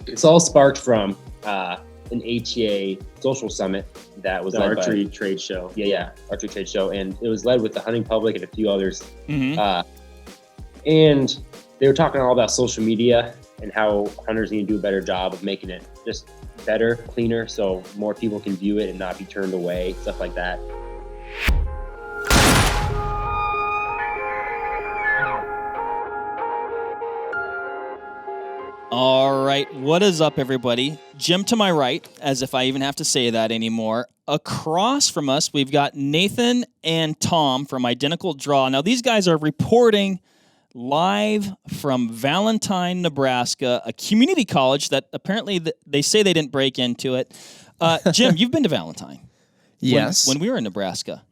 It's all sparked from an ATA social summit that was the led archery by, trade show. Archery trade show, and it was led with the hunting public and a few others. Mm-hmm. And they were talking all about social media and how hunters need to do a better job of making it just better, cleaner, so more people can view it and not be turned away, stuff like that. All right, what is up, everybody? Jim to my right, as if I even have to say that anymore. Across from us, we've got Nathan and Tom from Identical Draw. Now, these guys are reporting live from Valentine, Nebraska, a community college that apparently they say they didn't break into it. Jim, you've been to Valentine. Yes. When we were in Nebraska.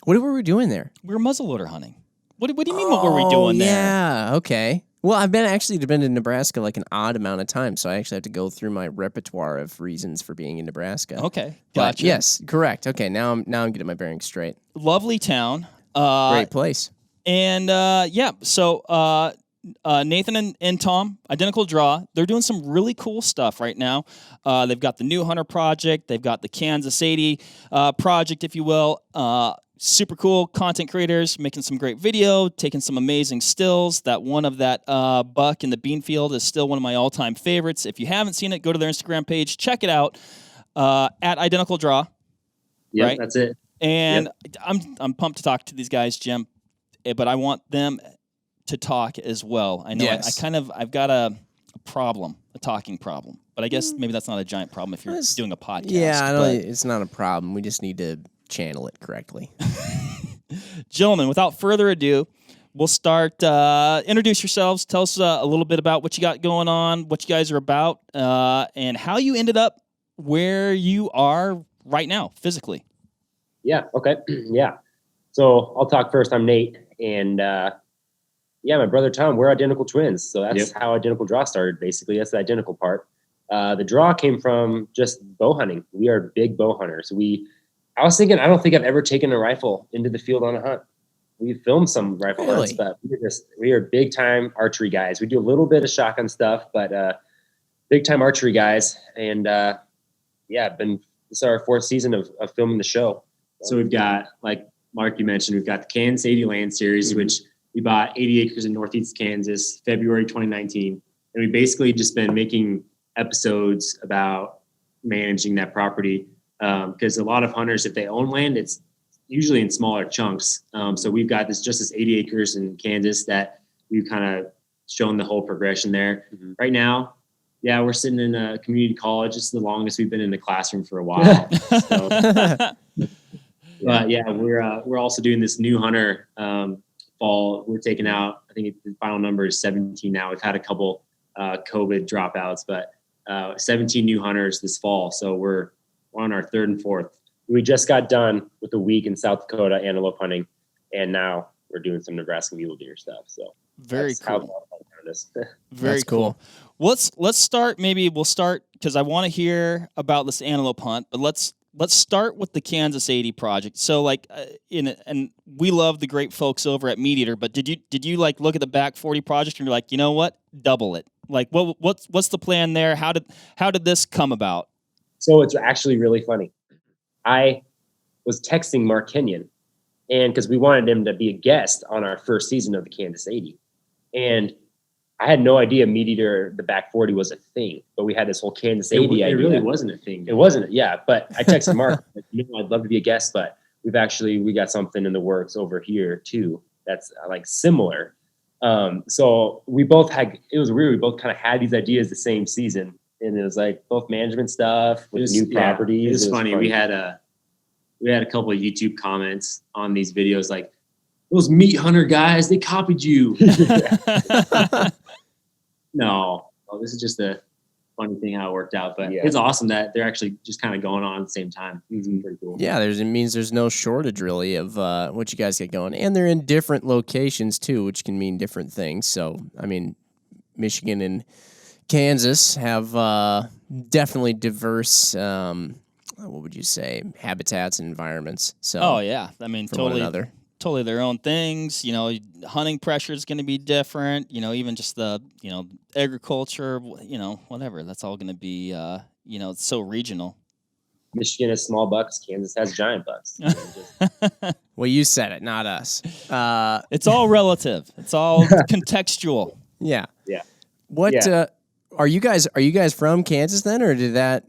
What were we doing there? We were muzzleloader hunting. What do you mean, what were we doing there? Yeah, okay. Well, I've been to Nebraska like an odd amount of time, so I actually have to go through my repertoire of reasons for being in Nebraska. Okay, But gotcha. yes, correct. Okay, now I'm getting my bearings straight. Lovely town. Great place. And so Nathan and Tom, Identical Draw, they're doing some really cool stuff right now. They've got the New Hunter Project. They've got the Kansas 80 project, if you will. Super cool content creators making some great video, taking some amazing stills. That one of that buck in the bean field is still one of my all-time favorites. If you haven't seen it, go to their Instagram page, check it out at Identical Draw. Yeah, right? That's it. And I'm pumped to talk to these guys, Jim, but I want them to talk as well. I know Yes. I've got a talking problem, but I guess maybe that's not a giant problem if you're doing a podcast. Yeah, it's not a problem. We just need to channel it correctly. Gentlemen, without further ado, we'll start. Introduce yourselves. Tell us a little bit about what you got going on, what you guys are about, and how you ended up where you are right now, physically. Yeah, okay. Yeah. So I'll talk first. I'm Nate, and my brother Tom, we're identical twins. So that's how Identical Draw started, basically. That's the identical part. The draw came from just bow hunting. We are big bow hunters. I was thinking, I don't think I've ever taken a rifle into the field on a hunt. We filmed some rifle hunts, but we are big time archery guys. We do a little bit of shotgun stuff, but big time archery guys. And this is our fourth season of filming the show. So we've got, like Mark, you mentioned, we've got the Kansas 80 Land Series, which we bought 80 acres in Northeast Kansas, February 2019. And we've basically just been making episodes about managing that property. Because a lot of hunters, if they own land, it's usually in smaller chunks. So we've got this 80 acres in Kansas that we've kind of shown the whole progression there. Mm-hmm. Right now, we're sitting in a community college. It's the longest we've been in the classroom for a while. But we're also doing this New Hunter fall. We're taking out, I think the final number is 17 now. We've had a couple COVID dropouts, but 17 new hunters this fall. So we're on our third and fourth. We just got done with a week in South Dakota antelope hunting, and now we're doing some Nebraska mule deer stuff. So very cool. Very cool. Let's start. Maybe we'll start because I want to hear about this antelope hunt. But let's start with the Kansas 80 project. So and we love the great folks over at Meat Eater. But did you like look at the back 40 project and you're like, you know what, double it? Like what's the plan there? How did this come about? So it's actually really funny. I was texting Mark Kenyon, and because we wanted him to be a guest on our first season of the Kansas 80. And I had no idea Meat Eater, the back 40 was a thing, but we had this whole Kansas 80 idea. It really wasn't a thing. It wasn't, yeah. But I texted Mark, I'd love to be a guest, but we got something in the works over here too that's similar. So we both it was weird. We both kind of had these ideas the same season. And it was like both management stuff with new properties. It was funny. We had a couple of YouTube comments on these videos like, those meat hunter guys, they copied you. No, this is just a funny thing how it worked out. But it's awesome that they're actually just kind of going on at the same time. It's pretty cool. Yeah, it means there's no shortage really of what you guys get going. And they're in different locations too, which can mean different things. So, I mean, Michigan and Kansas have definitely diverse, what would you say, habitats and environments. So, oh yeah, I mean, totally. totally their own things. You know, hunting pressure is going to be different. You know, even just the agriculture. You know, whatever. That's all going to be it's so regional. Michigan has small bucks. Kansas has giant bucks. You know, Well, you said it, not us. It's all relative. It's all contextual. Yeah. Yeah. What are you guys from Kansas then, or did that?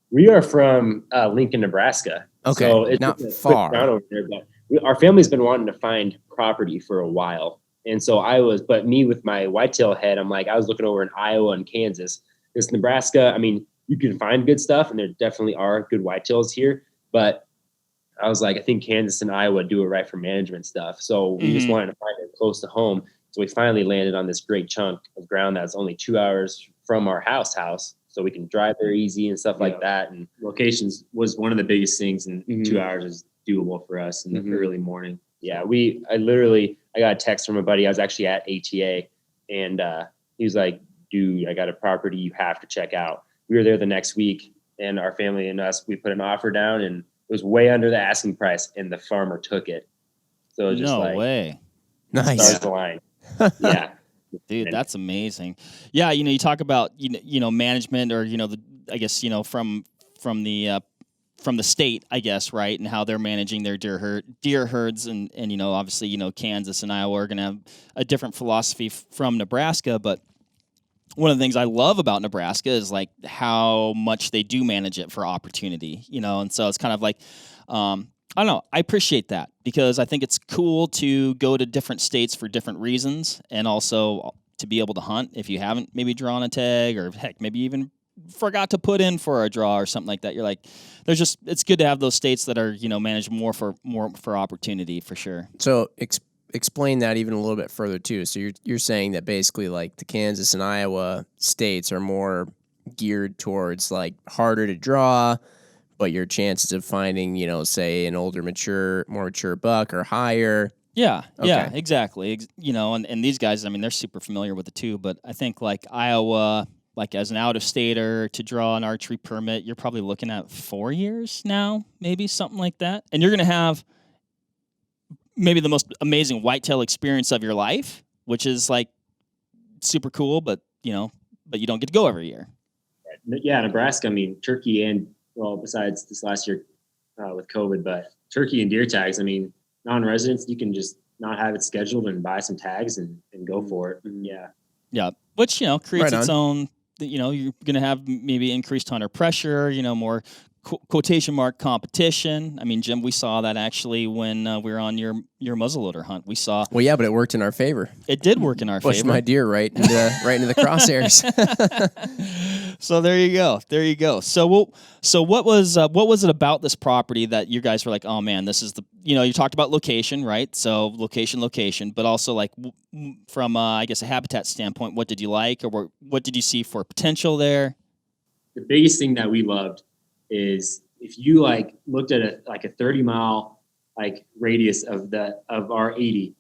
We are from Lincoln, Nebraska. Okay, so it's not a far. quick town over there, but our family's been wanting to find property for a while, and so but me with my whitetail head, I'm like, I was looking over in Iowa and Kansas. This Nebraska, I mean, you can find good stuff, and there definitely are good whitetails here, but I was like, I think Kansas and Iowa do it right for management stuff. So we just wanted to find it close to home. So we finally landed on this great chunk of ground that's only 2 hours from our house. So we can drive there easy and stuff like that. And locations was one of the biggest things, and 2 hours is doable for us in the early morning. Yeah, I got a text from a buddy. I was actually at ATA, and he was like, dude, I got a property you have to check out. We were there the next week, and our family and us, we put an offer down, and it was way under the asking price, and the farmer took it. So it was just no way. Nice. Stars the line. Yeah. Dude, that's amazing. Yeah, you talk about management, or from the state, I guess, right, and how they're managing their deer herds, and obviously Kansas and Iowa are going to have a different philosophy from Nebraska, but one of the things I love about Nebraska is like how much they do manage it for opportunity, and so it's kind of like, I don't know. I appreciate that because I think it's cool to go to different states for different reasons, and also to be able to hunt if you haven't maybe drawn a tag, or heck, maybe even forgot to put in for a draw or something like that. You're like, it's good to have those states that are managed more for opportunity for sure. So explain that even a little bit further too. So you're saying that basically like the Kansas and Iowa states are more geared towards like harder to draw, but your chances of finding, say an older, more mature buck are higher. Yeah, Okay. yeah, exactly. And these guys, I mean, they're super familiar with it too. But I think like Iowa, like as an out-of-stater to draw an archery permit, you're probably looking at 4 years now, maybe something like that. And you're going to have maybe the most amazing whitetail experience of your life, which is like super cool, but you don't get to go every year. Yeah, Nebraska, I mean, turkey and, well, besides this last year with COVID, but turkey and deer tags, I mean, non-residents, you can just not have it scheduled and buy some tags and go for it. Yeah. Yeah, which, creates Right its own, you're going to have maybe increased hunter pressure, more quotation mark competition. I mean, Jim, we saw that actually when we were on your muzzleloader hunt. We saw. Well, yeah, but it worked in our favor. It did work in our Pushed favor. my deer right into the crosshairs. So there you go. So what was it about this property that you guys were like, oh man, this is the, you talked about location, right? So location, but also like from I guess a habitat standpoint, what did you like, or what did you see for potential there? The biggest thing that we loved is if you like looked at a 30-mile like radius of our 80,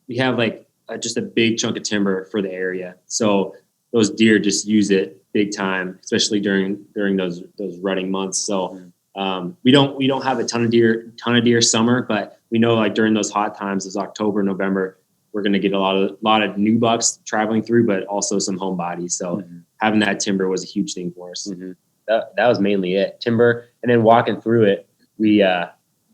we have like just a big chunk of timber for the area. So those deer just use it big time, especially during those rutting months. So we don't have a ton of deer summer, but we know like during those hot times, as October, November, we're going to get a lot of new bucks traveling through, but also some home bodies. So having that timber was a huge thing for us. That was mainly it, timber. And then walking through it, we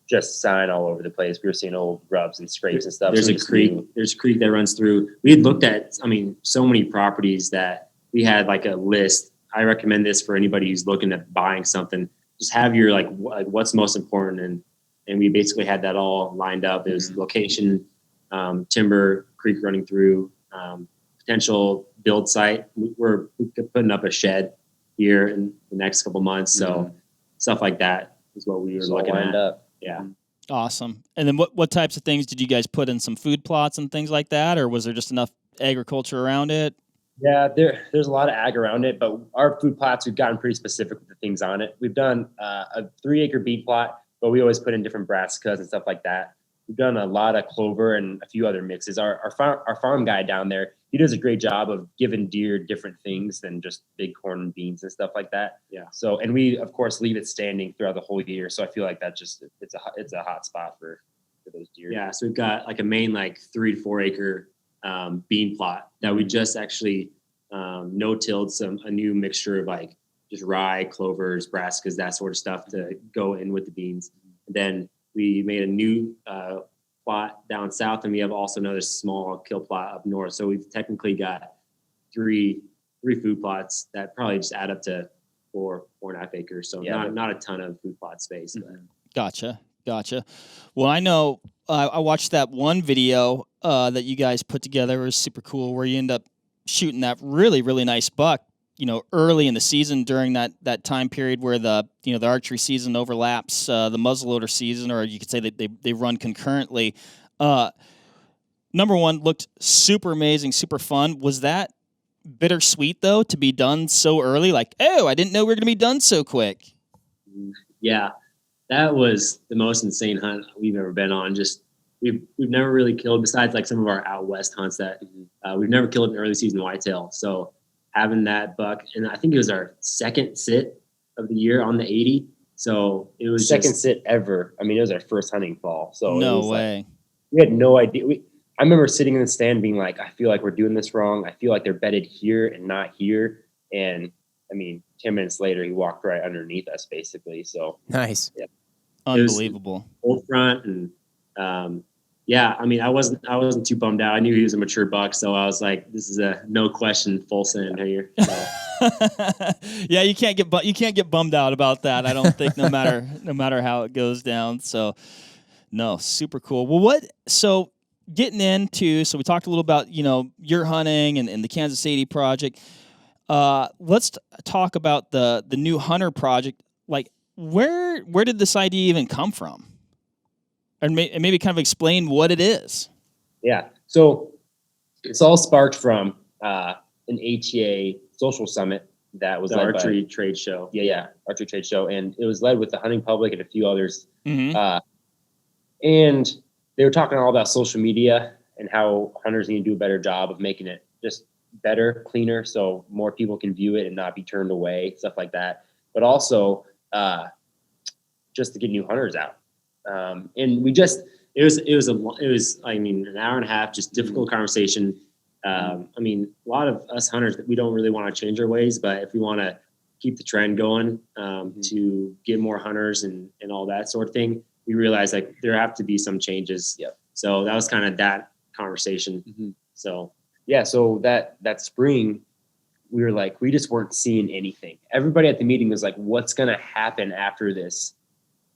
just sign all over the place. We were seeing old rubs and scrapes and stuff. There's a creek that runs through. We had looked at, so many properties that we had like a list. I recommend this for anybody who's looking at buying something. Just have your like what's most important, and we basically had that all lined up. It was location, timber, creek running through, potential build site. We're putting up a shed here in the next couple months, so stuff like that is what we were looking at. Up. Yeah. Awesome. And then what types of things did you guys put in? Some food plots and things like that, or was there just enough agriculture around it? Yeah, there's a lot of ag around it, but our food plots, we've gotten pretty specific with the things on it. We've done a 3-acre beet plot, but we always put in different brassicas and stuff like that. We've done a lot of clover and a few other mixes. Our farm guy down there, he does a great job of giving deer different things than just big corn and beans and stuff like that. Yeah. So, and we of course leave it standing throughout the whole year. So I feel like that it's a hot spot for for those deer. Yeah, so we've got like a main like 3 to 4 acre bean plot that we just actually no-tilled a new mixture of like just rye, clovers, brassicas, that sort of stuff to go in with the beans. And then we made a new plot down south, and we have also another small kill plot up north. So we've technically got three food plots that probably just add up to 4.5 acres. So not a ton of food plot space. But. Gotcha. Well, I know I watched that one video that you guys put together. It was super cool, where you end up shooting that really, really nice buck, early in the season during that time period where the archery season overlaps the muzzleloader season, or you could say that they run concurrently. Number one, looked super amazing, super fun. Was that bittersweet though to be done so early? Like, oh, I didn't know we were going to be done so quick. Yeah, that was the most insane hunt we've ever been on. Just we've never really killed, besides like some of our out west hunts that we've never killed an early season whitetail. So having that buck, and I think it was our second sit of the year on the 80. So it was second sit ever. I mean, it was our first hunting fall. So no way. Like, we had no idea. I remember sitting in the stand being like, I feel like we're doing this wrong. I feel like they're bedded here and not here. And I mean, 10 minutes later, he walked right underneath us, basically. So nice. Yeah. Unbelievable. Old front. And yeah, I mean, I wasn't too bummed out. I knew he was a mature buck. So I was like, this is a no question full send here. So. Yeah, you can't get bummed out about that. I don't think no matter how it goes down. So no, super cool. Well, so getting into, so we talked a little about, your hunting and the Kansas 80 project. Let's talk about the new hunter project. Like, where did this idea even come from? And maybe kind of explain what it is. Yeah. So it's all sparked from an ATA social summit that was the led archery by, trade show. Yeah, archery trade show. And it was led with the hunting public and a few others. Mm-hmm. And they were talking all about social media and how hunters need to do a better job of making it just better, cleaner, so more people can view it and not be turned away, stuff like that. But also just to get new hunters out. And we just, it was, I mean, an hour and a half, just difficult conversation. I mean, a lot of us hunters, we don't really want to change our ways, but if we want to keep the trend going, to get more hunters and all that sort of thing, we realized like there have to be some changes. Yep. So that was kind of that conversation. So, yeah. So that spring, we were like, we just weren't seeing anything. Everybody at the meeting was like, what's going to happen after this?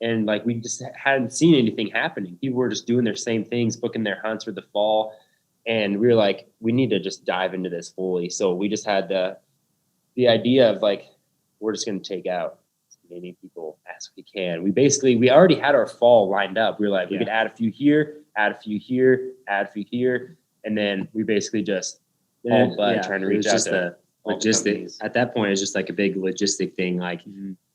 And like, we just hadn't seen anything happening. People were just doing their same things, booking their hunts for the fall. And we were like, we need to just dive into this fully. So we just had the idea of like, we're just going to take out as many people as we can. We already had our fall lined up. We were like, we could add a few here, add a few here, add a few here. And then we basically just trying to reach out to logistics. At that point, it's just like a big logistic thing. Like,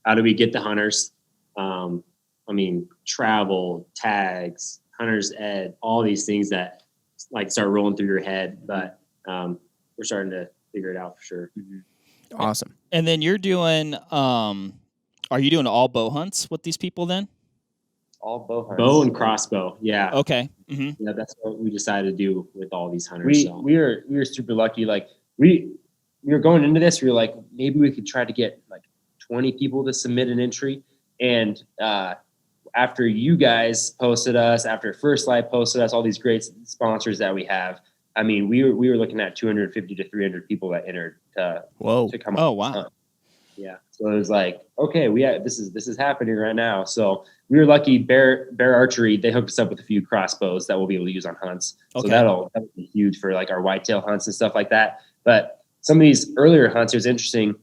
how do we get the hunters? I mean, travel, tags, hunter's ed, all these things that like start rolling through your head. But we're starting to figure it out for sure. Awesome. And then you're doing, are you doing all bow hunts with these people then? All bow hunts. Bow and crossbow. Yeah. Okay. Mm-hmm. Yeah, that's what we decided to do with all these hunters. We were super lucky. Like we were going into this, we were like, maybe we could try to get like 20 people to submit an entry. And after you guys posted us, after First Light posted us, all these great sponsors that we have, I mean, we were looking at 250 to 300 people that entered to come. Oh, wow. Yeah. So it was like, okay, this is happening right now. So we were lucky. Bear Archery, they hooked us up with a few crossbows that we'll be able to use on hunts. Okay. So that'll be huge for like our whitetail hunts and stuff like that. But some of these earlier hunts, it was interesting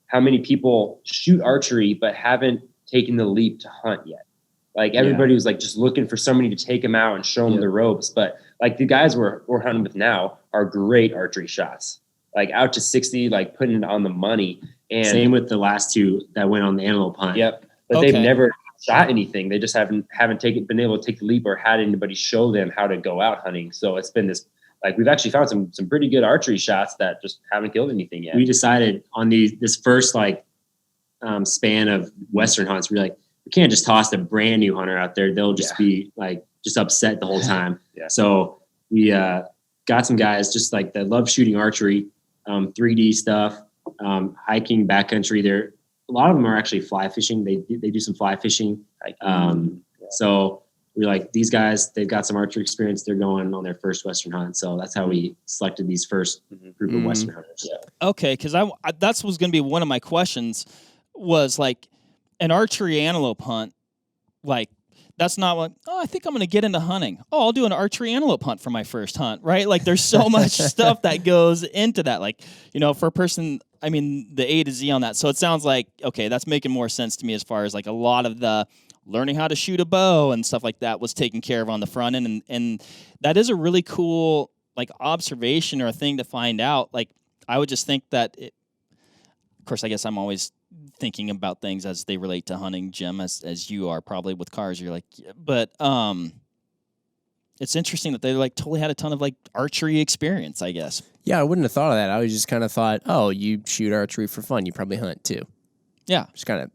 how many people shoot archery but haven't taken the leap to hunt yet. Like everybody was like just looking for somebody to take them out and show them the ropes. But like the guys we're hunting with now are great archery shots, like out to 60, like putting it on the money. And same with the last two that went on the antelope hunt. Yep. But they've never shot anything. They just haven't been able to take the leap or had anybody show them how to go out hunting. So it's been this, like we've actually found some pretty good archery shots that just haven't killed anything yet. We decided on this first like span of Western hunts, we're like, we can't just toss a brand new hunter out there. They'll just be like just upset the whole time. Yeah. So we got some guys just like that love shooting archery, 3D stuff, hiking, backcountry. There, a lot of them are actually fly fishing. They do some fly fishing. So we're like, these guys, they've got some archery experience. They're going on their first Western hunt. So that's how we selected these first group of Western hunters. Yeah. Okay, because I that's was going to be one of my questions was like an archery antelope hunt. Like that's not what. Oh, I think I'm going to get into hunting. Oh, I'll do an archery antelope hunt for my first hunt. Right? Like there's so much stuff that goes into that. Like for a person, I mean the A to Z on that. So it sounds like okay, that's making more sense to me as far as like a lot of the learning how to shoot a bow and stuff like that was taken care of on the front end. And that is a really cool like observation or a thing to find out. Like I would just think that of course, I guess I'm always thinking about things as they relate to hunting, Jim, as you are probably with cars. You're like, but it's interesting that they like totally had a ton of like archery experience, I guess. Yeah, I wouldn't have thought of that. I was just kind of thought, oh, you shoot archery for fun. You probably hunt too. Yeah. Just kind of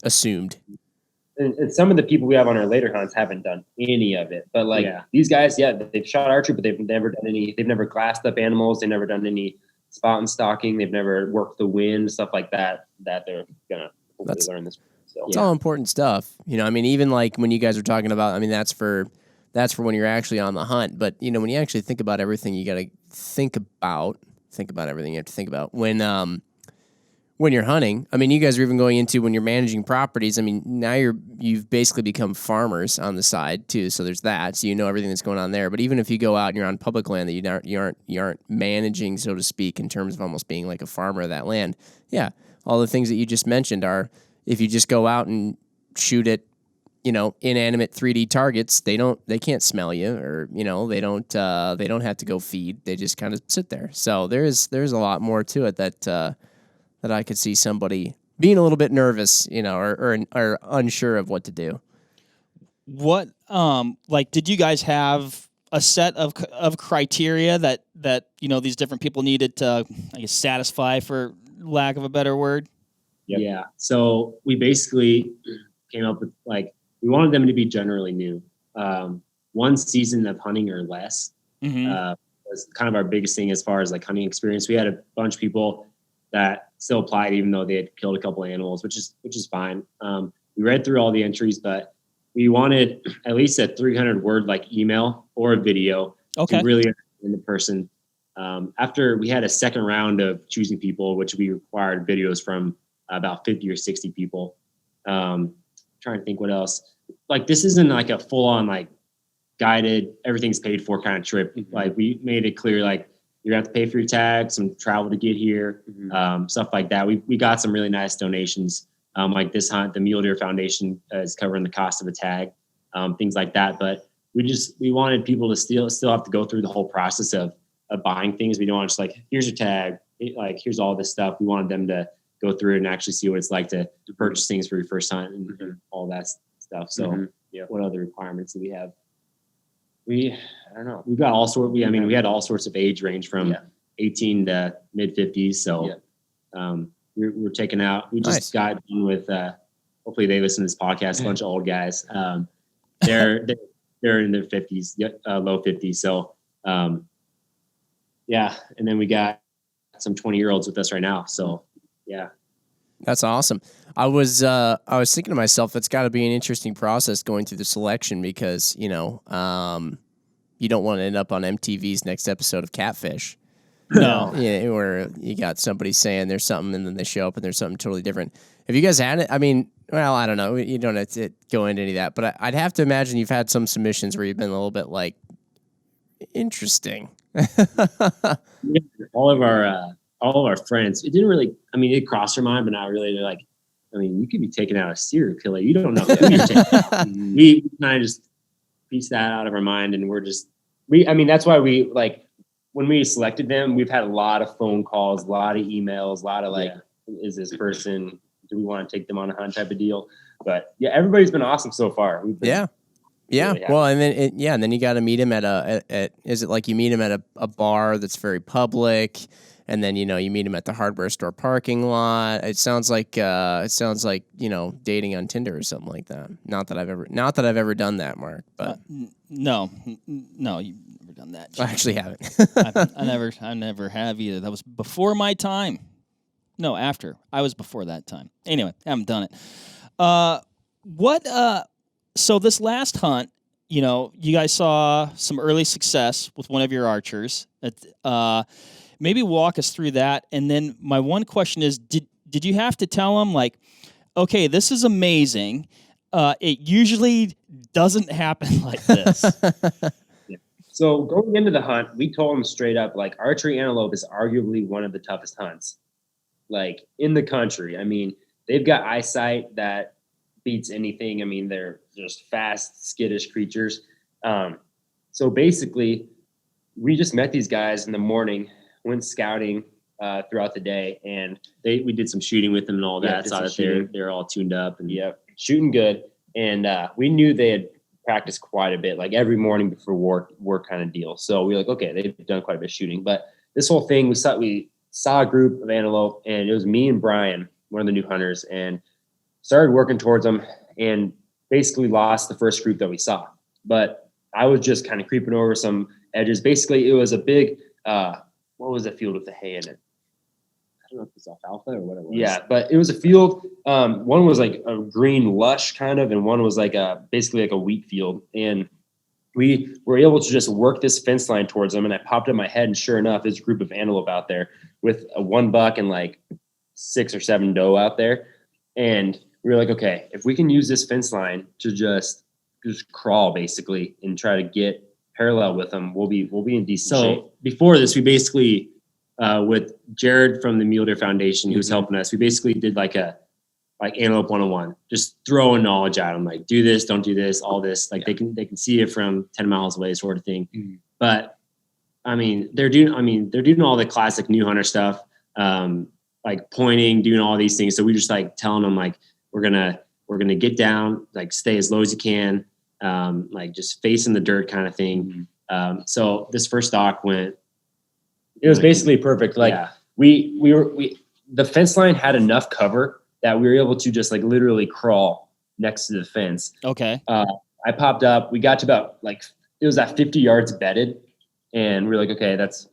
assumed. And some of the people we have on our later hunts haven't done any of it. But like these guys, they've shot archery, but they've never glassed up animals. They've never done any spot and stalking. They've never worked the wind, stuff like that they're gonna hopefully learn this. So it's all important stuff. I mean, even like when you guys are talking about, I mean, that's for when you're actually on the hunt. But when you actually think about everything, you got to think about everything you have to think about when you're hunting. I mean, you guys are even going into when you're managing properties. I mean, now you've basically become farmers on the side too. So there's that. So everything that's going on there. But even if you go out and you're on public land that you aren't managing, so to speak, in terms of almost being like a farmer of that land. Yeah, all the things that you just mentioned are if you just go out and shoot at inanimate 3D targets, they can't smell you, or they don't have to go feed. They just kind of sit there. So there's a lot more to it that I could see somebody being a little bit nervous, or unsure of what to do. What, did you guys have a set of criteria that these different people needed to, I guess, satisfy, for lack of a better word? Yep. Yeah. So we basically came up with we wanted them to be generally new. 1 season of hunting or less was kind of our biggest thing as far as hunting experience. We had a bunch of people that still applied even though they had killed a couple of animals, which is fine. We read through all the entries, but we wanted at least a 300-word email or a video to really understand the person. After we had a second round of choosing people, which we required videos from about 50 or 60 people. Trying to think what else. This isn't a full-on guided, everything's paid for kind of trip. We made it clear you're gonna have to pay for your tag, some travel to get here, stuff like that. We got some really nice donations. This hunt, the Mule Deer Foundation is covering the cost of a tag, things like that. But we wanted people to still have to go through the whole process of buying things. We don't want just here's your tag, here's all this stuff. We wanted them to go through it and actually see what it's like to purchase things for your first hunt and all that stuff. So what other requirements do we have? I don't know. We've got all sorts. We had all sorts of age range from 18 to mid 50s. So we're taking out. We just got done with. Hopefully they listen to this podcast. A bunch of old guys. They're in their 50s, low 50s. So and then we got some 20-year-olds with us right now. So that's awesome. I was thinking to myself, that's got to be an interesting process going through the selection because you don't want to end up on MTV's next episode of Catfish. No, where you got somebody saying there's something and then they show up and there's something totally different. Have you guys had it? I mean, well, I don't know. You don't have to go into any of that, but I'd have to imagine you've had some submissions where you've been a little bit interesting. All of our friends, it didn't really. I mean, it crossed our mind, but not really. They're you could be taking out a serial killer. You don't know who you're taking out. We kind of just piece that out of our mind, and that's why we when we selected them, we've had a lot of phone calls, a lot of emails, a lot of is this person? Do we want to take them on a hunt type of deal? But everybody's been awesome so far. Yeah. really happy. Well, and then you got to meet him at is it like you meet him at a bar that's very public, and then you meet him at the hardware store parking lot. It sounds like dating on Tinder or something like that. Not that I've ever done that, Mark. But no, you've never done that. I actually haven't. I never have either. That was before my time. No, after. I was before that time. Anyway, I haven't done it. So this last hunt, you guys saw some early success with one of your archers. Maybe walk us through that. And then my one question is, did you have to tell them, like, okay, this is amazing. It usually doesn't happen like this. Yeah. So going into the hunt, we told them straight up, like, archery antelope is arguably one of the toughest hunts, like, in the country. I mean, they've got eyesight that beats anything. I mean, they're just fast, skittish creatures. So basically, we just met these guys in the morning, went scouting throughout the day, and we did some shooting with them and all that. Saw that they're all tuned up and shooting good. And we knew they had practiced quite a bit, like every morning before work kind of deal. So we were like, okay, they've done quite a bit of shooting. But this whole thing, we saw a group of antelope, and it was me and Brian, one of the new hunters, and started working towards them, and basically lost the first group that we saw. But I was just kind of creeping over some edges. Basically, it was a big, what was the field with the hay in it? I don't know if it's alfalfa or what it was. Yeah, but it was a field. One was like a green lush kind of, and one was like basically like a wheat field. And we were able to just work this fence line towards them. And I popped up my head, and sure enough, there's a group of antelope out there with a 1 buck and like 6 or 7 doe out there. And we were like, okay, if we can use this fence line to just crawl basically and try to get parallel with them, we'll be in decent shape. So before this, we basically, with Jared from the Mule Deer Foundation, who's helping us, we basically did like Antelope 101, just throwing knowledge at them, like do this, don't do this, all this, like they can see it from 10 miles away, sort of thing. Mm-hmm. But I mean, they're doing all the classic new hunter stuff, like pointing, doing all these things. So we just like telling them, like, we're gonna get down, like stay as low as you can, like just facing the dirt kind of thing. Mm-hmm. So this first stalk went. It was basically perfect. Like the fence line had enough cover that we were able to just like literally crawl next to the fence. Okay. I popped up. We got to about it was at 50 yards bedded, and we were like, okay, that's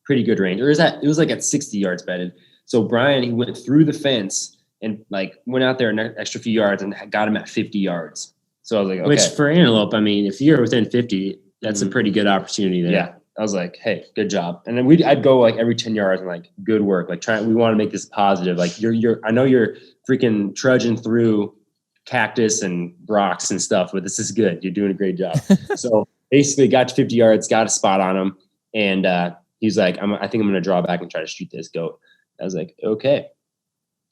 pretty good range. Or it was like at 60 yards bedded. So Brian, he went through the fence and like went out there an extra few yards and got him at 50 yards. So I was like, okay. Which for antelope, I mean, if you're within 50, that's a pretty good opportunity there. Yeah. I was like, hey, good job. And then I'd go like every 10 yards and like, good work. Like we want to make this positive. Like I know you're freaking trudging through cactus and rocks and stuff, but this is good. You're doing a great job. So basically got to 50 yards, got a spot on him. And he's like, I think I'm going to draw back and try to shoot this goat. I was like, okay.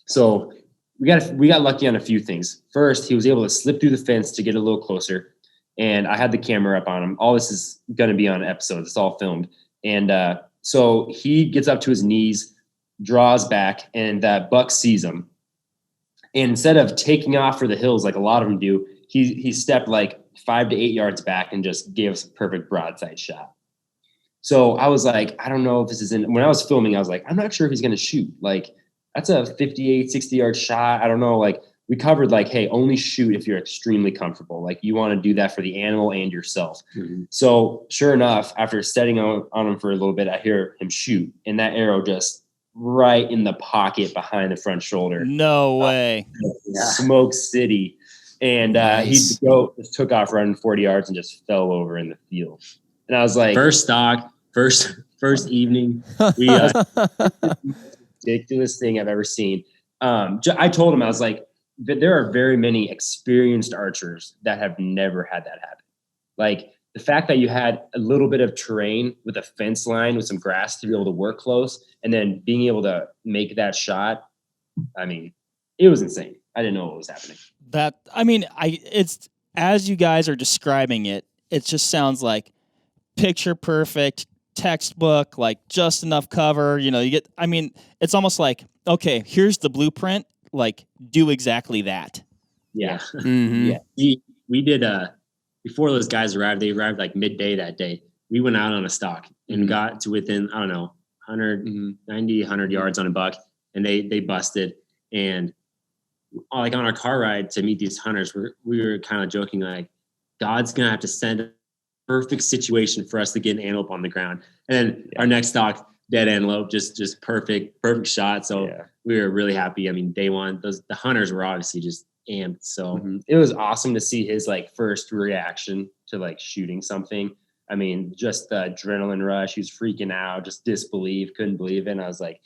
So we got lucky on a few things. First, he was able to slip through the fence to get a little closer. And I had the camera up on him. All this is going to be on episodes. It's all filmed. And so he gets up to his knees, draws back, and that buck sees him. And instead of taking off for the hills like a lot of them do, he stepped like 5 to 8 yards back and just gave us a perfect broadside shot. So I was like, I don't know if this is when I was filming, I was like, I'm not sure if he's going to shoot. Like, that's a 58, 60-yard shot. I don't know. Like, we covered like, hey, only shoot if you're extremely comfortable. Like, you want to do that for the animal and yourself. Mm-hmm. So sure enough, after setting on him for a little bit, I hear him shoot, and that arrow just right in the pocket behind the front shoulder. No way. Smoke City. And nice. He just took off running 40 yards and just fell over in the field. And I was like, first stock, first evening. We ridiculous thing I've ever seen. I told him, I was like, there are very many experienced archers that have never had that happen. Like, the fact that you had a little bit of terrain with a fence line with some grass to be able to work close, and then being able to make that shot, I mean, it was insane. I didn't know what was happening. It's as you guys are describing it, it just sounds like picture perfect, textbook, like just enough cover. It's almost like, okay, here's the blueprint. Like, do exactly that. Yeah. Mm-hmm. Yeah. We did before those guys arrived, they arrived like midday that day. We went out on a stalk and got to within, I don't know, 190, 100 yards on a buck, and they busted. And like on our car ride to meet these hunters, we were kind of joking like, God's gonna have to send a perfect situation for us to get an antelope on the ground. And then our next stalk, dead antelope, just perfect shot. So we were really happy. I mean, day one, the hunters were obviously just amped. So it was awesome to see his like first reaction to like shooting something. I mean, just the adrenaline rush. He was freaking out, just disbelief, couldn't believe it. And I was like,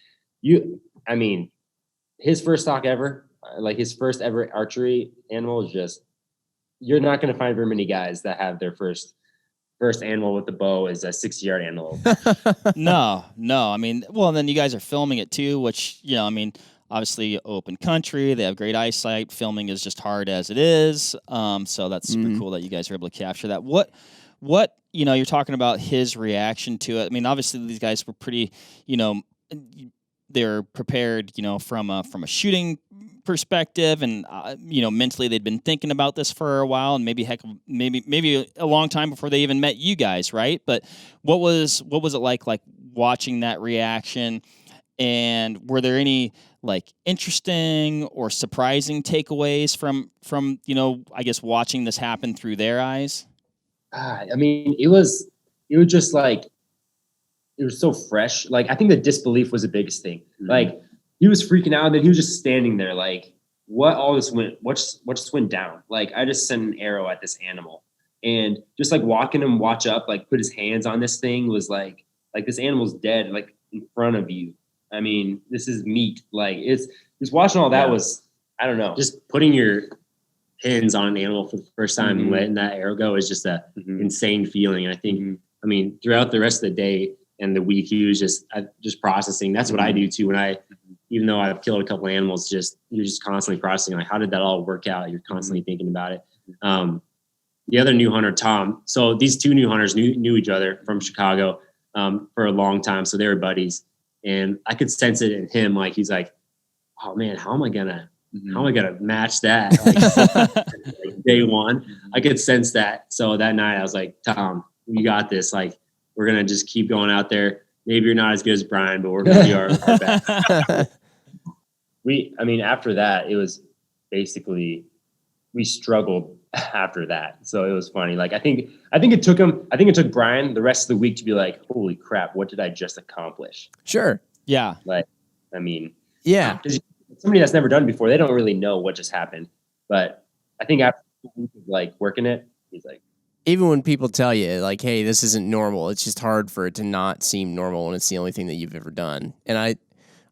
his first stock ever, like his first ever archery animal is just, you're not going to find very many guys that have their first animal with the bow is a 60-yard animal. No. I mean, well, and then you guys are filming it too, which, I mean, obviously open country, they have great eyesight. Filming is just hard as it is. So that's super cool that you guys are able to capture that. What, you're talking about his reaction to it. I mean, obviously these guys were pretty, they're prepared, from a shooting perspective, and mentally they'd been thinking about this for a while, and maybe a long time before they even met you guys, right? But what was it like watching that reaction, and were there any like interesting or surprising takeaways from I guess watching this happen through their eyes? I mean, it was just like, it was so fresh. Like, I think the disbelief was the biggest thing. Like, he was freaking out, and then he was just standing there like, what just went down? Like, I just sent an arrow at this animal, and just like watching him watch up, like put his hands on this thing was like this animal's dead, like in front of you. I mean, this is meat. Like, it's just watching all that was, I don't know. Just putting your hands on an animal for the first time and letting that arrow go is just a insane feeling. And I think, I mean, throughout the rest of the day and the week, he was just processing. That's what I do too. When even though I've killed a couple of animals, you're just constantly processing, like, how did that all work out? You're constantly thinking about it. The other new hunter, Tom. So these two new hunters knew each other from Chicago for a long time. So they were buddies, and I could sense it in him. Like, he's like, oh man, how am I gonna match that? Like, day one, I could sense that. So that night I was like, Tom, you got this. Like, we're going to just keep going out there. Maybe you're not as good as Brian, but we're going to be our best. After that, it was basically, we struggled after that. So it was funny. Like, I think it took Brian the rest of the week to be like, holy crap, what did I just accomplish? Sure. Yeah. Like, I mean, yeah. Somebody that's never done before, they don't really know what just happened. But I think after like working it, he's like, even when people tell you like, hey, this isn't normal, it's just hard for it to not seem normal when it's the only thing that you've ever done. And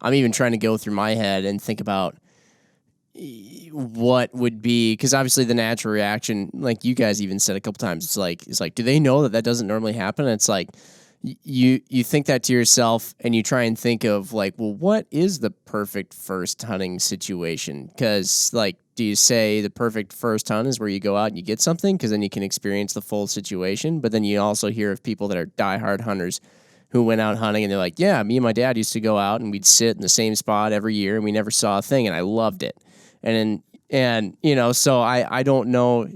I'm even trying to go through my head and think about what would be, because obviously the natural reaction, like you guys even said a couple times, it's like, do they know that doesn't normally happen? And it's like, you think that to yourself, and you try and think of like, well, what is the perfect first hunting situation? Because like, do you say the perfect first hunt is where you go out and you get something, because then you can experience the full situation? But then you also hear of people that are diehard hunters who went out hunting, and they're like, yeah, me and my dad used to go out and we'd sit in the same spot every year and we never saw a thing, and I loved it. And so I don't know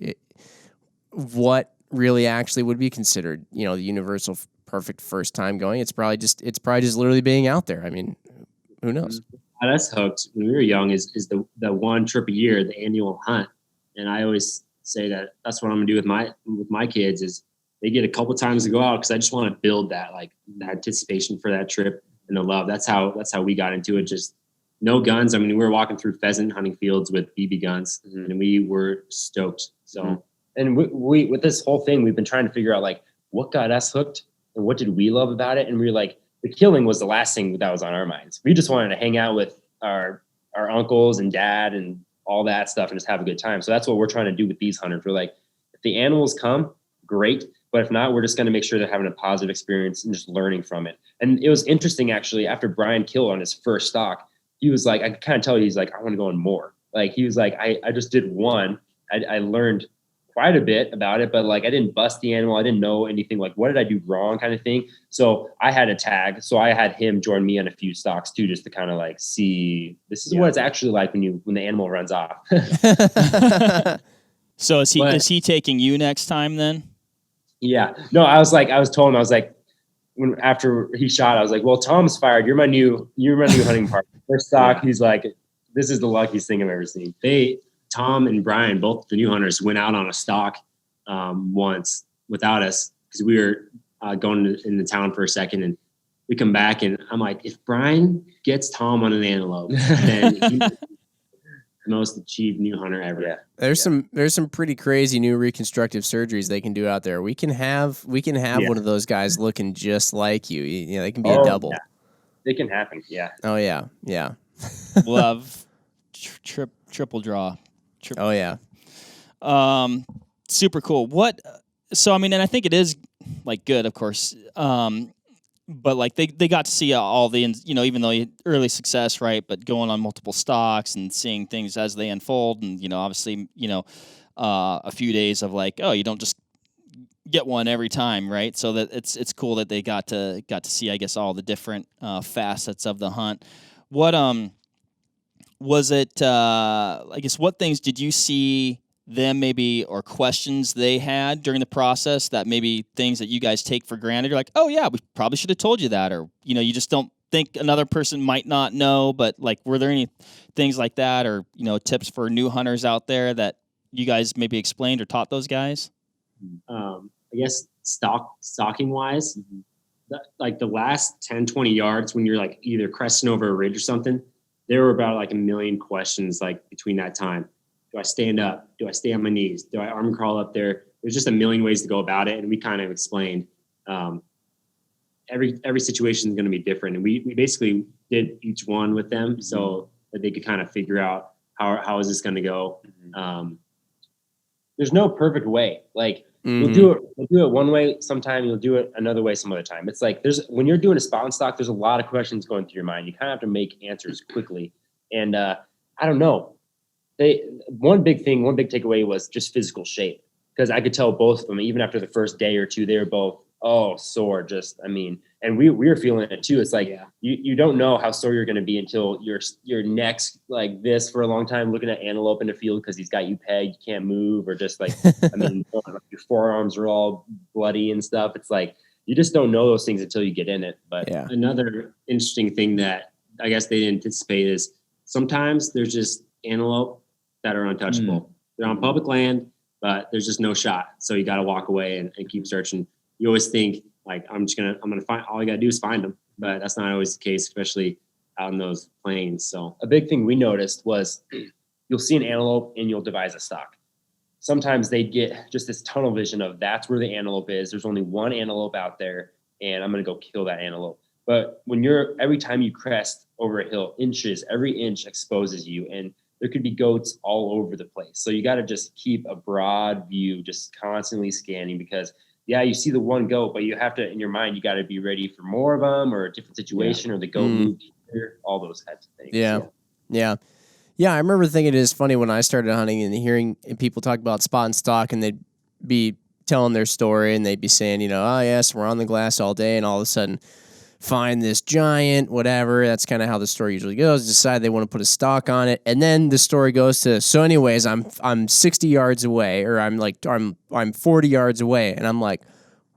what really actually would be considered, the universal perfect first time going. It's probably just literally being out there. I mean, who knows? Got us hooked when we were young is the one trip a year, the annual hunt. And I always say that's what I'm gonna do with my kids is they get a couple times to go out, because I just want to build that, like, the anticipation for that trip and the love. That's how we got into it. Just no guns. I mean, we were walking through pheasant hunting fields with BB guns, and we were stoked. So, and we with this whole thing, we've been trying to figure out like what got us hooked and what did we love about it. And we were like, the killing was the last thing that was on our minds. We just wanted to hang out with our uncles and dad and all that stuff and just have a good time. So that's what we're trying to do with these hunters. We're like, if the animals come, great. But if not, we're just going to make sure they're having a positive experience and just learning from it. And it was interesting, actually, after Brian killed on his first stock, he was like, I could kind of tell he's like, I want to go on more. Like, he was like, I just did one. I learned quite a bit about it, but like, I didn't bust the animal. I didn't know anything. Like, what did I do wrong kind of thing. So I had a tag. So I had him join me on a few stocks too, just to kind of like see, this is what it's actually like when the animal runs off. So is But- he taking you next time then? Yeah. No, I was told him, I was like, when after he shot, I was like, well, Tom's fired. You're my new hunting partner. First stock, he's like, this is the luckiest thing I've ever seen. Tom and Brian, both the new hunters, went out on a stalk once without us because we were going in the town for a second, and we come back, and I'm like, if Brian gets Tom on an antelope, then he's the most achieved new hunter ever. Yeah. There's some pretty crazy new reconstructive surgeries they can do out there. We can have one of those guys looking just like you. You know, they can be a double. Yeah. It can happen. Yeah. Oh yeah, yeah. We'll have triple draw. Oh yeah. Super cool. What? So I mean, and I think it is like good, of course. But like they got to see all the, even though early success, right? But going on multiple stocks and seeing things as they unfold, and obviously, a few days of like, oh, you don't just get one every time, right? So that it's cool that they got to see, I guess, all the different facets of the hunt. What was it? I guess what things did you see them maybe, or questions they had during the process that maybe things that you guys take for granted? You're like, oh yeah, we probably should have told you that, or you just don't think another person might not know. But like, were there any things like that, or tips for new hunters out there that you guys maybe explained or taught those guys? I guess stalking wise, like the last 10, 20 yards when you're like either cresting over a ridge or something, there were about like a million questions like between that time. Do I stand up? Do I stay on my knees? Do I arm crawl up there? There's just a million ways to go about it. And we kind of explained every situation is going to be different. And we basically did each one with them so that they could kind of figure out how is this going to go. There's no perfect way. Like you'll do it one way sometime, you'll do it another way some other time. It's like when you're doing a spot and stock, there's a lot of questions going through your mind. You kind of have to make answers quickly. And I don't know. One big takeaway was just physical shape, because I could tell both of them, even after the first day or two, they were both sore. And we were feeling it too. It's like you don't know how sore you're going to be until your neck's like this for a long time, looking at antelope in the field because he's got you pegged, you can't move, or just like your forearms are all bloody and stuff. It's like you just don't know those things until you get in it. But another interesting thing that I guess they didn't anticipate is sometimes there's just antelope that are untouchable. They're on public land, but there's just no shot. So you got to walk away and keep searching. You always think like, I'm going to find, all you got to do is find them, but that's not always the case, especially out in those plains. So a big thing we noticed was you'll see an antelope and you'll devise a stalk. Sometimes they'd get just this tunnel vision of that's where the antelope is. There's only one antelope out there and I'm going to go kill that antelope. But every time you crest over a hill, every inch exposes you, and there could be goats all over the place. So you got to just keep a broad view, just constantly scanning, because you see the one goat, but you have to, in your mind, you got to be ready for more of them, or a different situation, or the goat moved here, all those types of things. Yeah. I remember thinking it is funny when I started hunting and hearing people talk about spot and stock, and they'd be telling their story and they'd be saying, oh yes, we're on the glass all day, and all of a sudden find this giant, whatever. That's kind of how the story usually goes. Decide they want to put a stock on it, and then the story goes to, so anyways, I'm 60 yards away, or I'm 40 yards away, and I'm like,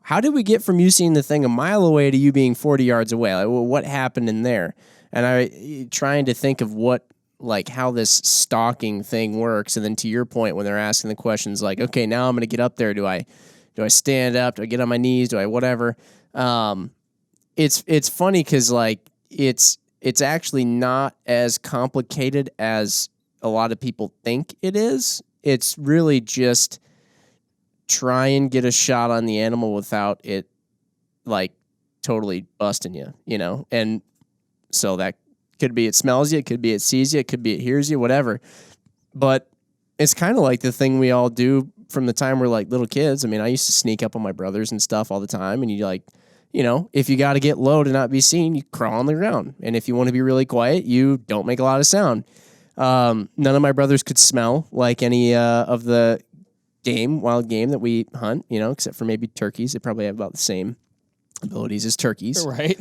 how did we get from you seeing the thing a mile away to you being 40 yards away? Like, well, what happened in there? And I trying to think of how this stalking thing works, and then to your point, when they're asking the questions, like, okay, now I'm going to get up there. Do I stand up? Do I get on my knees? Do I whatever? It's funny because like it's actually not as complicated as a lot of people think it is. It's really just try and get a shot on the animal without it like totally busting you, and so that could be it smells you, it could be it sees you, it could be it hears you, whatever. But it's kind of like the thing we all do from the time we're like little kids. I mean, I used to sneak up on my brothers and stuff all the time, and if you got to get low to not be seen, you crawl on the ground. And if you want to be really quiet, you don't make a lot of sound. None of my brothers could smell like any of the wild game that we hunt, except for maybe turkeys. They probably have about the same abilities as turkeys. Right.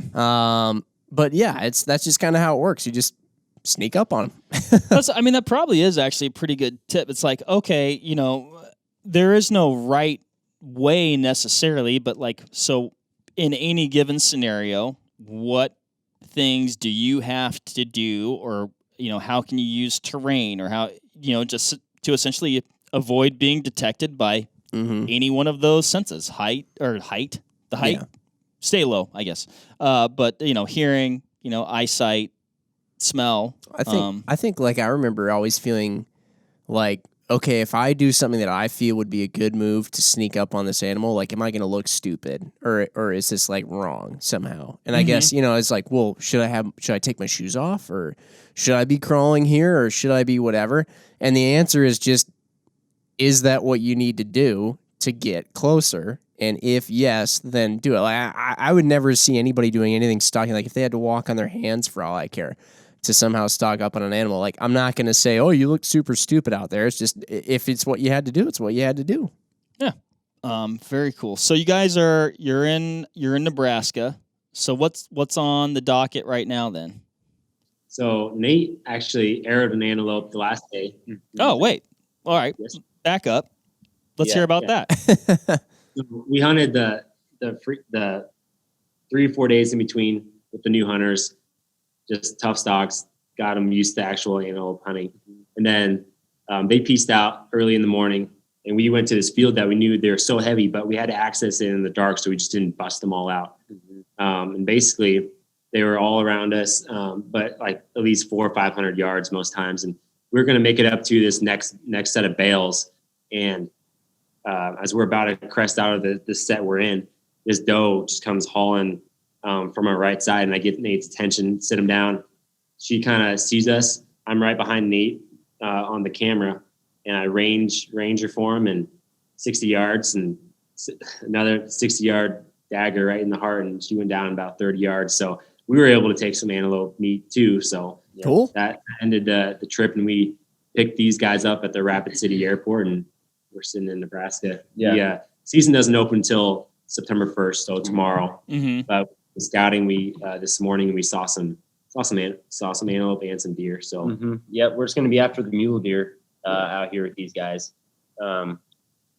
But yeah, that's just kind of how it works. You just sneak up on them. That probably is actually a pretty good tip. It's like, okay, there is no right way necessarily, but like, so in any given scenario, what things do you have to do, or, how can you use terrain, or how, just to essentially avoid being detected by any one of those senses, the height, stay low, I guess. But hearing, eyesight, smell. I think like I remember always feeling like, okay, if I do something that I feel would be a good move to sneak up on this animal, like, am I going to look stupid, or is this like wrong somehow? And I guess, it's like, well, should I take my shoes off, or should I be crawling here, or should I be whatever? And the answer is just, is that what you need to do to get closer? And if yes, then do it. Like, I would never see anybody doing anything stalking. Like, if they had to walk on their hands for all I care to somehow stalk up on an animal, like, I'm not going to say, oh, you look super stupid out there. It's just, if it's what you had to do, it's what you had to do. Yeah. Very cool. So you guys you're in Nebraska. So what's on the docket right now then? So Nate actually arrowed an antelope the last day. Oh, wait. All right. Yes. Back up. Let's hear about that. We hunted the 3 or 4 days in between with the new hunters, just tough stocks, got them used to actual antelope hunting. And then they pieced out early in the morning, and we went to this field that we knew they were so heavy, but we had to access it in the dark, so we just didn't bust them all out. And basically, they were all around us, but like at least 400 or 500 yards most times. And we were going to make it up to this next set of bales. And as we're about to crest out of the set we're in, this doe just comes hauling from our right side, and I get Nate's attention, sit him down. She kind of sees us. I'm right behind Nate on the camera, and I range her for him, and 60 yards, and another 60-yard dagger right in the heart, and she went down about 30 yards. So we were able to take some antelope meat too. So cool. That ended the trip, and we picked these guys up at the Rapid City Airport, and we're sitting in Nebraska. Yeah. Season doesn't open until September 1st, so tomorrow. But scouting, we this morning we saw some antelope and some deer. So yeah, we're just going to be after the mule deer out here with these guys.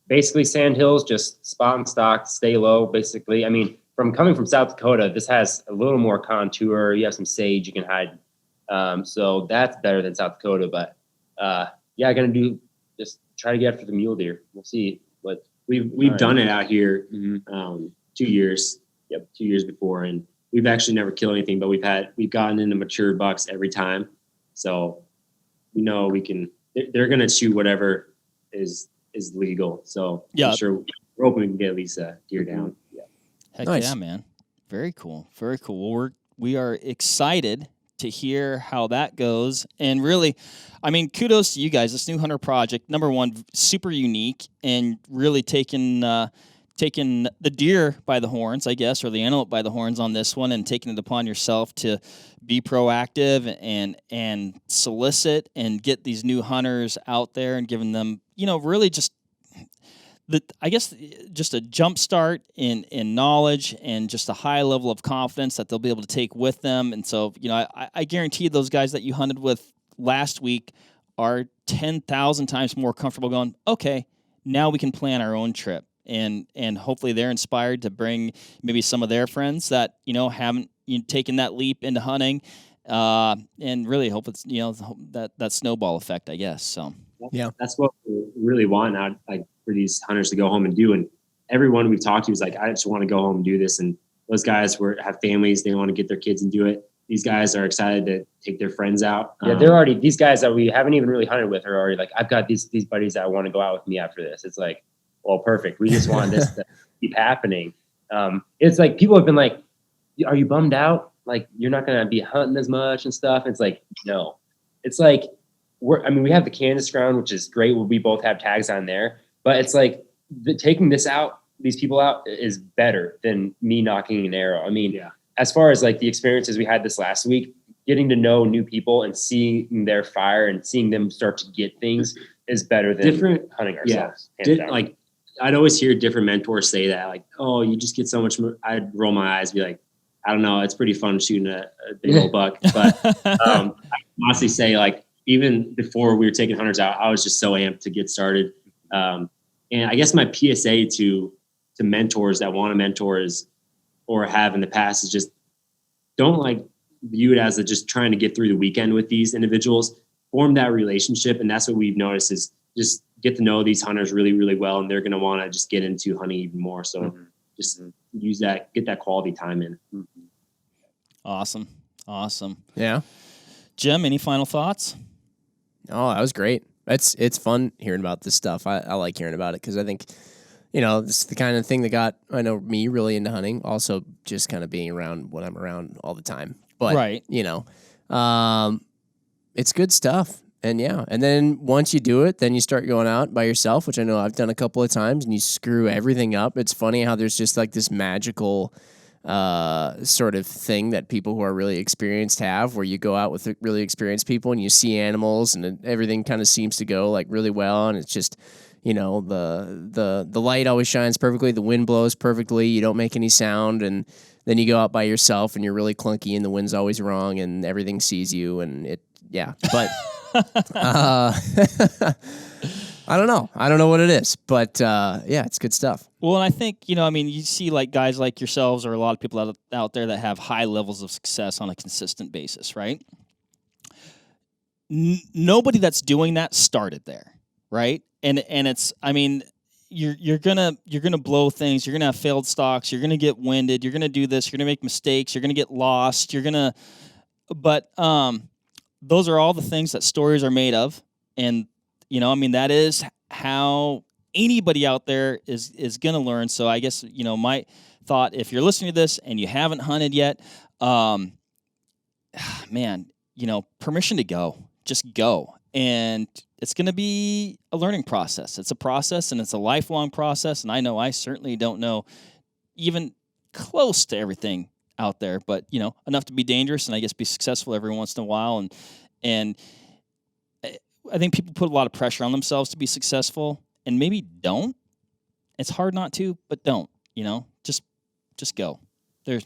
Basically, sand hills, just spot and stock, stay low. Basically, I mean, coming from South Dakota, this has a little more contour. You have some sage you can hide, so that's better than South Dakota. But yeah, going to do just try to get after the mule deer. We'll see. But we've done it out here 2 years. Yep, 2 years before, and we've actually never killed anything, but we've gotten into mature bucks every time. So we know we can. They're going to shoot whatever is legal. So yeah, I'm sure we're hoping we can get at least a deer down. Yeah. Heck nice. Yeah, man. Very cool. Very cool. Well, we are excited to hear how that goes. And really, I mean, kudos to you guys. This new hunter project, number one, super unique, and really taking the deer by the horns, I guess, or the antelope by the horns on this one, and taking it upon yourself to be proactive and solicit and get these new hunters out there and giving them, really just just a jump start in knowledge and just a high level of confidence that they'll be able to take with them. And so, I guarantee those guys that you hunted with last week are 10,000 times more comfortable going, okay, now we can plan our own trip. And hopefully they're inspired to bring maybe some of their friends that, haven't taken that leap into hunting, and really hope it's, that snowball effect, I guess. So, yeah, that's what we really want out, like, for these hunters to go home and do. And everyone we've talked to is like, I just want to go home and do this. And those guys have families. They want to get their kids and do it. These guys are excited to take their friends out. Yeah, they're already, these guys that we haven't even really hunted with are already like, I've got these buddies that want to go out with me after this. It's like, well, perfect. We just want this to keep happening. It's like people have been like, are you bummed out? Like, you're not going to be hunting as much and stuff. It's like, no. It's like, we have the Kansas ground, which is great. We both have tags on there. But it's like taking these people out is better than me knocking an arrow. I mean, as far as like the experiences we had this last week, getting to know new people and seeing their fire and seeing them start to get things is better than hunting ourselves. Like, I'd always hear different mentors say that, like, oh, you just get so much more. I'd roll my eyes, be like, I don't know. It's pretty fun shooting a big old buck. But I honestly say, like, even before we were taking hunters out, I was just so amped to get started. And I guess my PSA to mentors that want to mentor or have in the past is just don't like view it as just trying to get through the weekend with these individuals. Form that relationship. And that's what we've noticed is just get to know these hunters really, really well. And they're going to want to just get into hunting even more. So just use that, get that quality time in. Awesome. Yeah. Jim, any final thoughts? Oh, that was great. It's fun hearing about this stuff. I like hearing about it because I think, this is the kind of thing that got, I know, me really into hunting. Also, just kind of being around when I'm around all the time. But, right. It's good stuff. And and then once you do it, then you start going out by yourself, which I know I've done a couple of times, and you screw everything up. It's funny how there's just like this magical sort of thing that people who are really experienced have, where you go out with really experienced people and you see animals and everything kind of seems to go like really well. And it's just, the light always shines perfectly. The wind blows perfectly. You don't make any sound. And then you go out by yourself and you're really clunky and the wind's always wrong and everything sees you. And but I don't know what it is, but it's good stuff. Well, and I think, you see like guys like yourselves or a lot of people out there that have high levels of success on a consistent basis, right? Nobody that's doing that started there, right? And it's, you're gonna blow things. You're gonna have failed stocks. You're gonna get winded. You're gonna do this. You're gonna make mistakes. You're gonna get lost. But those are all the things that stories are made of, and that is how anybody out there is gonna learn. So I guess my thought, if you're listening to this and you haven't hunted yet, permission to go. Just go. And it's going to be a learning process. It's a process, and it's a lifelong process. And I know I certainly don't know even close to everything out there, but, enough to be dangerous and I guess be successful every once in a while. And I think people put a lot of pressure on themselves to be successful and maybe don't. It's hard not to, but don't, just go. And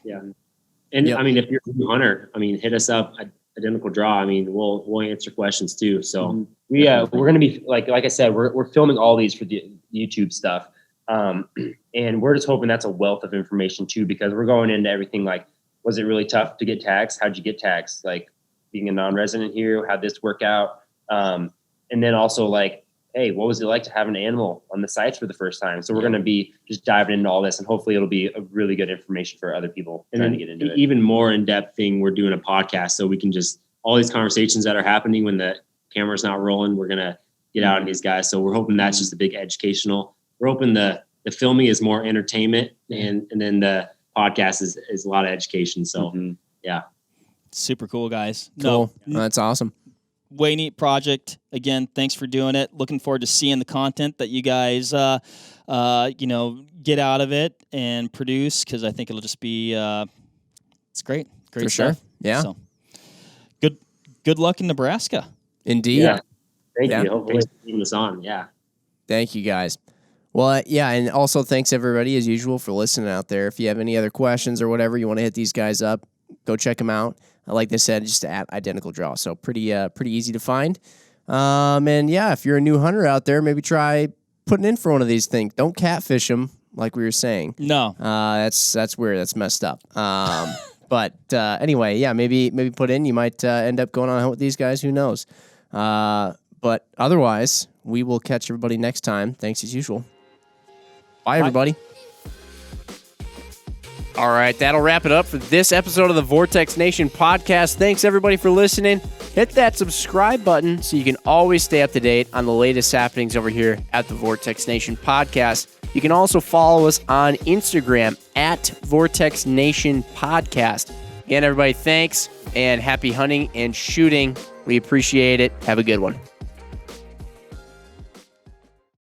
if you're a new hunter, hit us up. Identical Draw. We'll answer questions too. So we're going to be like I said, we're filming all these for the YouTube stuff. And we're just hoping that's a wealth of information too, because we're going into everything like, was it really tough to get tags? How'd you get tags? Like being a non-resident here, how'd this work out? And then also like, hey, what was it like to have an animal on the sites for the first time? So we're going to be just diving into all this, and hopefully it'll be a really good information for other people trying to get into it. Even more in-depth thing, we're doing a podcast, so we can just, all these conversations that are happening when the camera's not rolling, we're going to get out on these guys. So we're hoping that's just a big educational. We're hoping the filming is more entertainment, and then the podcast is a lot of education. So Super cool, guys. Cool. No, that's awesome. Way neat project. Again, thanks for doing it. Looking forward to seeing the content that you guys, get out of it and produce, because I think it'll just be, it's great. Great for stuff. Sure. Yeah. So, good luck in Nebraska. Indeed. Yeah. Thank you. Hopefully keeping this on. Yeah. Thank you, guys. Well, and also thanks everybody as usual for listening out there. If you have any other questions or whatever, you want to hit these guys up, go check them out. Like they said, just at Identical Draw. So pretty easy to find. If you're a new hunter out there, maybe try putting in for one of these things. Don't catfish them, like we were saying. No. That's weird. That's messed up. But anyway, maybe put in. You might end up going on a hunt with these guys. Who knows? But otherwise, we will catch everybody next time. Thanks as usual. Bye, everybody. All right, that'll wrap it up for this episode of the Vortex Nation podcast. Thanks, everybody, for listening. Hit that subscribe button so you can always stay up to date on the latest happenings over here at the Vortex Nation podcast. You can also follow us on Instagram at Vortex Nation Podcast. Again, everybody, thanks, and happy hunting and shooting. We appreciate it. Have a good one.